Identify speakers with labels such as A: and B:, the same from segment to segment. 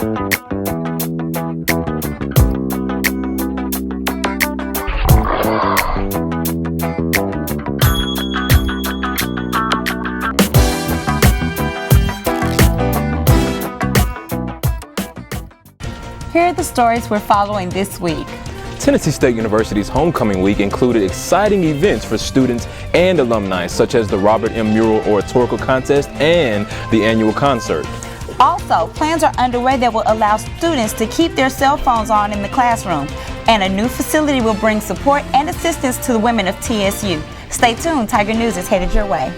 A: Here are the stories we're following this week.
B: Tennessee State University's Homecoming Week included exciting events for students and alumni, such as the Robert M. Mural Oratorical Contest and the annual concert.
A: Also, plans are underway that will allow students to keep their cell phones on in the classroom, and a new facility will bring support and assistance to the women of TSU. Stay tuned, Tiger News is headed your way.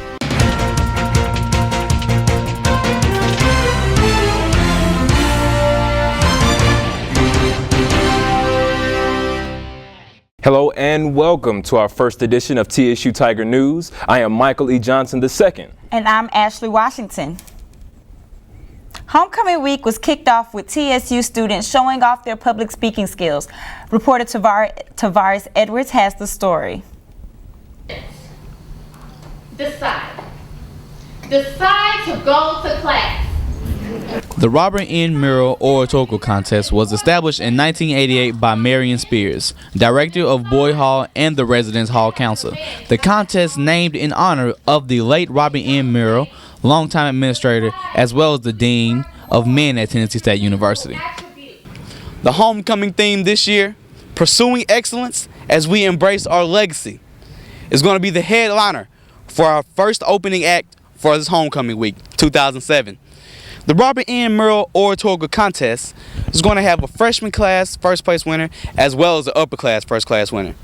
B: Hello and welcome to our first edition of TSU Tiger News. I am Michael E. Johnson II.
A: And I'm Ashley Washington. Homecoming Week was kicked off with TSU students showing off their public speaking skills. Reporter Tavares Edwards has the story.
C: Decide to go to class.
D: The Robert N. Mural Oratorical Contest was established in 1988 by Marion Spears, Director of Boyd Hall and the Residence Hall Council. The contest named in honor of the late Robert N. Mural, longtime administrator, as well as the Dean of Men at Tennessee State University. The homecoming theme this year, Pursuing Excellence as we embrace our legacy, is going to be the headliner for our first opening act for this homecoming week, 2007. The Robert N. Mural Oratorical Contest is going to have a freshman class first place winner as well as an upper class first class winner.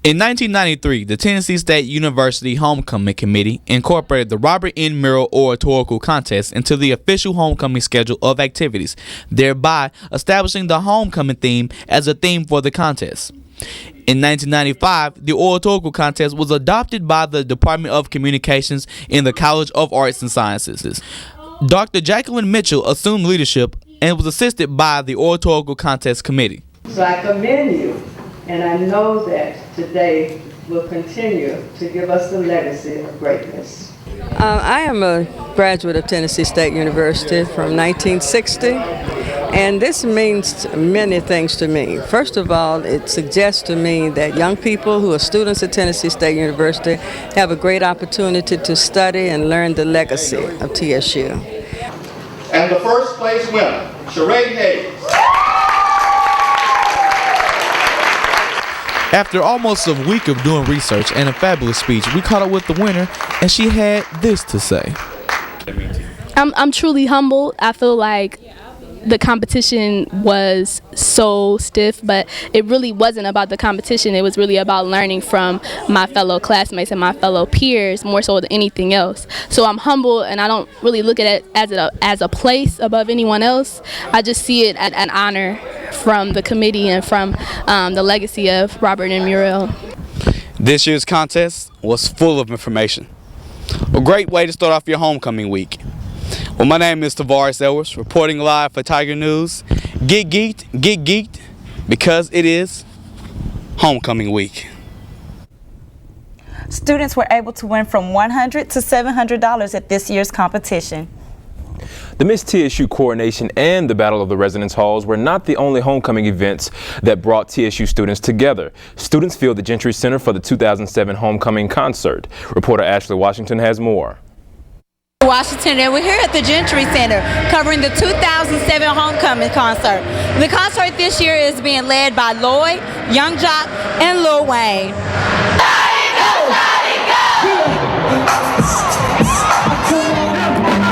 D: In 1993, the Tennessee State University Homecoming Committee incorporated the Robert N. Mural Oratorical Contest into the official homecoming schedule of activities, thereby establishing the homecoming theme as a theme for the contest. In 1995, the Oratorical Contest was adopted by the Department of Communications in the College of Arts and Sciences. Dr. Jacqueline Mitchell assumed leadership and was assisted by the Oratorical Contest Committee.
E: So I commend you, and I know that today will continue to give us the legacy of greatness.
F: I am a graduate of Tennessee State University from 1960, and this means many things to me. First of all, it suggests to me that young people who are students at Tennessee State University have a great opportunity to study and learn the legacy of TSU.
G: And the first place winner, Sheree Hayes.
D: After almost a week of doing research and a fabulous speech, we caught up with the winner, and she had this to say.
H: I'm truly humbled. I feel like the competition was so stiff, but it really wasn't about the competition. It was really about learning from my fellow classmates and my fellow peers more so than anything else. So I'm humble, and I don't really look at it as a place above anyone else. I just see it as an honor from the committee and from the legacy of Robert N. Mural.
D: This year's contest was full of information. A great way to start off your homecoming week. Well, my name is Tavares Edwards, reporting live for Tiger News. Get geeked, because it is homecoming week.
A: Students were able to win from $100 to $700 at this year's competition.
B: The Miss TSU Coronation and the Battle of the Residence Halls were not the only homecoming events that brought TSU students together. Students filled the Gentry Center for the 2007 homecoming concert. Reporter Ashley Washington has more.
I: Washington, and we're here at the Gentry Center covering the 2007 homecoming concert. The concert this year is being led by Lloyd, Young Jock, and Lil Wayne.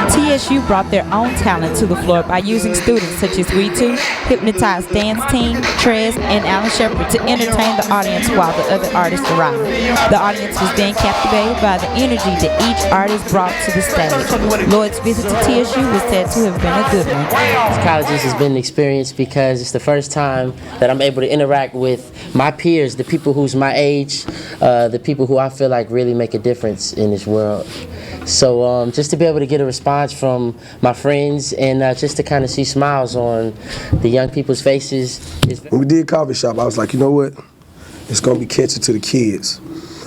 A: TSU brought their own talent to the floor by using students such as We Too, Hypnotized Dance Team, Trez, and Alan Shepard to entertain the audience while the other artists arrived. The audience was then captivated by the energy that each artist brought to the stage. Lloyd's visit to TSU was said to have been a good one.
J: This college has been an experience because it's the first time that I'm able to interact with my peers, the people who's my age, the people who I feel like really make a difference in this world. So just to be able to get a response from my friends and just to kind of see smiles on the young people's faces.
K: When we did Coffee Shop, I was like, you know what? It's going to be catchy to the kids.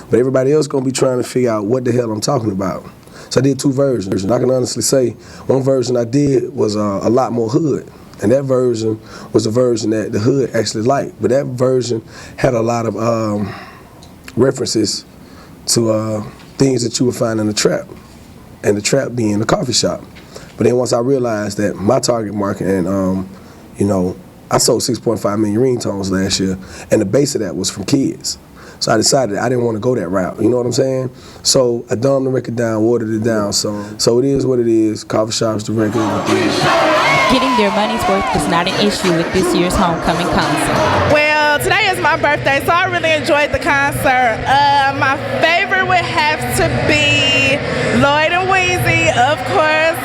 K: But everybody else going to be trying to figure out what the hell I'm talking about. So I did two versions. I can honestly say one version I did was a lot more hood. And that version was a version that the hood actually liked. But that version had a lot of references to things that you would find in the trap, and the trap being a coffee shop. But then once I realized that my target market, and you know, I sold 6.5 million ringtones last year, and the base of that was from kids. So I decided I didn't want to go that route, you know what I'm saying? So I dumbed the record down, watered it down, so it is what it is, coffee shops, the record,
A: Getting their money's worth is not an issue with this year's homecoming concert.
L: Well, today is my birthday, so I really enjoyed the concert. My favorite would have to be Lloyd and Weezy, of course.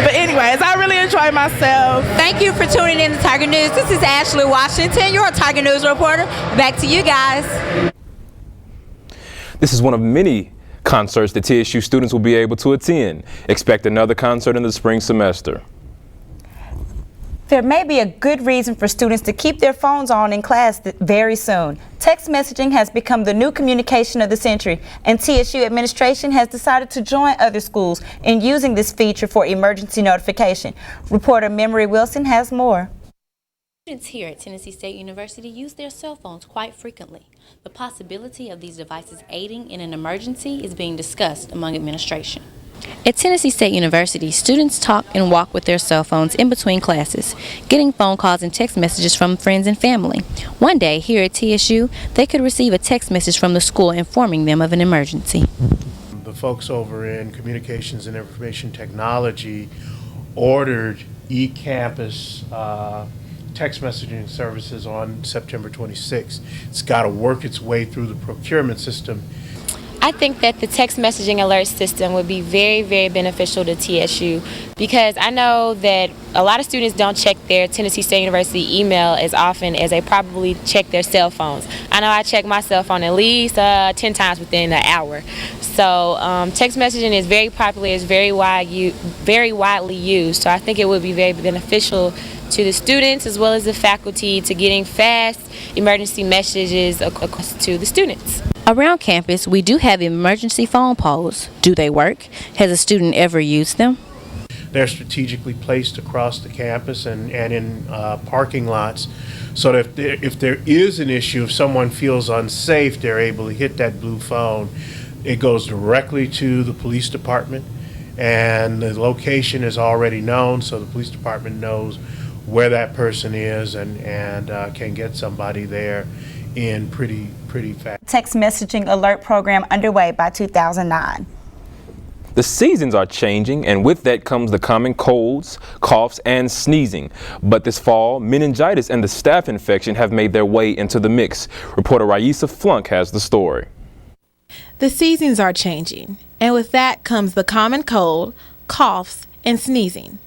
L: But anyways, I really enjoyed myself.
I: Thank you for tuning in to Tiger News. This is Ashley Washington, your Tiger News reporter. Back to you guys.
B: This is one of many concerts that TSU students will be able to attend. Expect another concert in the spring semester.
I: There may be a good reason for students to keep their phones on in class very soon. Text messaging has become the new communication of the century, and TSU administration has decided to join other schools in using this feature for emergency notification. Reporter Memory Wilson has more.
M: Students here at Tennessee State University use their cell phones quite frequently. The possibility of these devices aiding in an emergency is being discussed among administration. At Tennessee State University, students talk and walk with their cell phones in between classes, getting phone calls and text messages from friends and family. One day, here at TSU, they could receive a text message from the school informing them of an emergency.
N: The folks over in Communications and Information Technology ordered eCampus text messaging services on September 26th. It's got to work its way through the procurement system.
O: I think that the text messaging alert system would be very, very beneficial to TSU, because I know that a lot of students don't check their Tennessee State University email as often as they probably check their cell phones. I know I check my cell phone at least 10 times within an hour. So text messaging is very popular, it's very widely used, so I think it would be very beneficial to the students as well as the faculty to getting fast emergency messages across to the students.
M: Around campus, we do have emergency phone poles. Do they work? Has a student ever used them?
N: They're strategically placed across the campus and in parking lots, so that if there is an issue, if someone feels unsafe, they're able to hit that blue phone. It goes directly to the police department, and the location is already known, so the police department knows where that person is and can get somebody there in pretty fast.
I: Text messaging alert program underway by 2009.
B: The seasons are changing, and with that comes the common colds, coughs, and sneezing. But this fall, meningitis and the staph infection have made their way into the mix. Reporter Raisa Flunk has the story.
P: The seasons are changing, and with that comes the common cold, coughs, and sneezing.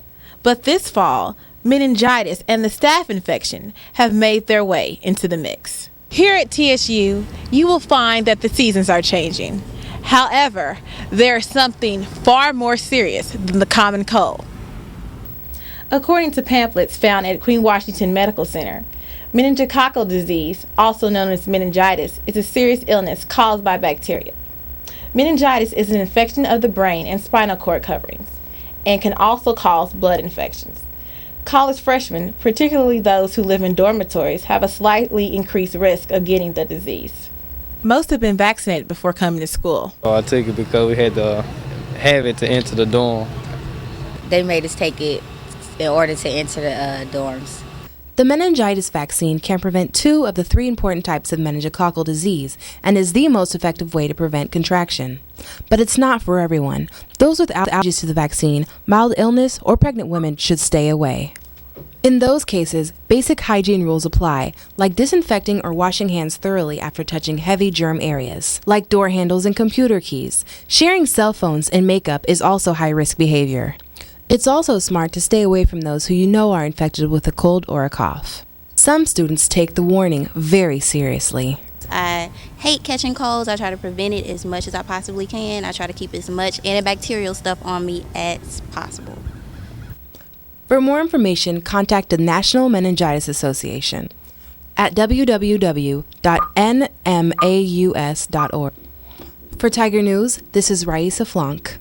P: But this fall, meningitis and the staph infection have made their way into the mix. Here at TSU, you will find that the seasons are changing. However, there is something far more serious than the common cold. According to pamphlets found at Queen Washington Medical Center, meningococcal disease, also known as meningitis, is a serious illness caused by bacteria. Meningitis is an infection of the brain and spinal cord coverings, and can also cause blood infections. College freshmen, particularly those who live in dormitories, have a slightly increased risk of getting the disease. Most have been vaccinated before coming to school.
Q: I took it because we had to have it to enter the dorm.
R: They made us take it in order to enter the dorms.
S: The meningitis vaccine can prevent 2 of the 3 important types of meningococcal disease and is the most effective way to prevent contraction. But it's not for everyone. Those without allergies to the vaccine, mild illness, or pregnant women should stay away. In those cases, basic hygiene rules apply, like disinfecting or washing hands thoroughly after touching heavy germ areas, like door handles and computer keys. Sharing cell phones and makeup is also high-risk behavior. It's also smart to stay away from those who you know are infected with a cold or a cough. Some students take the warning very seriously.
T: I hate catching colds. I try to prevent it as much as I possibly can. I try to keep as much antibacterial stuff on me as possible.
S: For more information, contact the National Meningitis Association at www.nmaus.org. For Tiger News, this is Raisa Flunk.